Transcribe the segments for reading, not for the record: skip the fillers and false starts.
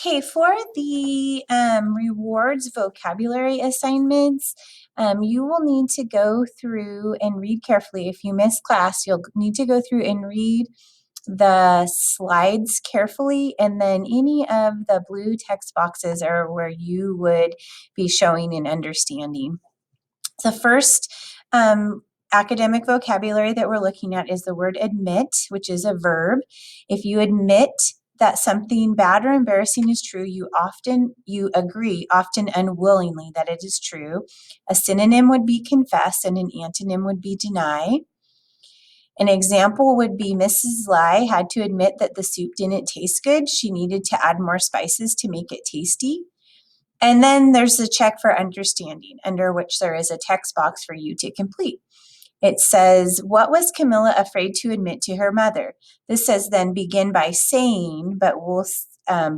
Okay, for the rewards vocabulary assignments, you will need to go through and read carefully. If you miss class, you'll need to go through and read the slides carefully, and then any of the blue text boxes are where you would be showing and understanding. The first academic vocabulary that we're looking at is the word admit, which is a verb. If you admit that something bad or embarrassing is true, you agree, often unwillingly, that it is true. A synonym would be confess, and an antonym would be deny. An example would be Mrs. Lai had to admit that the soup didn't taste good. She needed to add more spices to make it tasty. And then there's the check for understanding, under which there is a text box for you to complete. It says, what was Camilla afraid to admit to her mother? This says then begin by saying, but we'll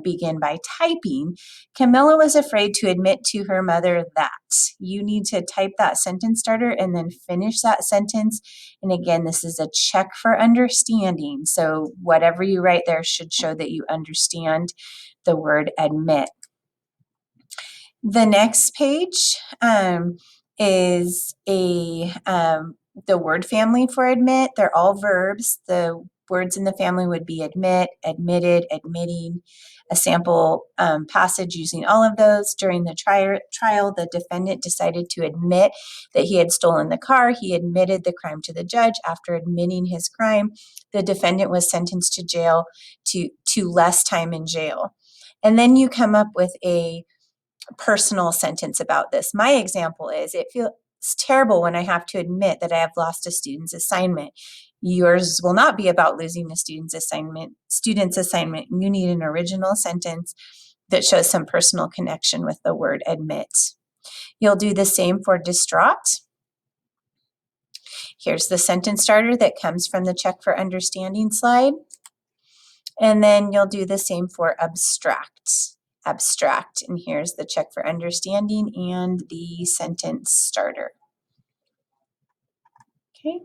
begin by typing. Camilla was afraid to admit to her mother that. You need to type that sentence starter and then finish that sentence. And again, this is a check for understanding. So whatever you write there should show that you understand the word admit. The next page is the word family for admit. They're all verbs. The words in the family would be admit, admitted, admitting. A sample passage using all of those. During the trial, the defendant decided to admit that he had stolen the car. He admitted the crime to the judge. After admitting his crime, the defendant was sentenced to jail to less time in jail. And then you come up with a personal sentence about this. My example is, it feels terrible when I have to admit that I have lost a student's assignment. Yours will not be about losing a student's assignment. You need an original sentence that shows some personal connection with the word admit. You'll do the same for distraught. Here's the sentence starter that comes from the check for understanding slide. And then you'll do the same for abstract. And here's the check for understanding and the sentence starter. Okay.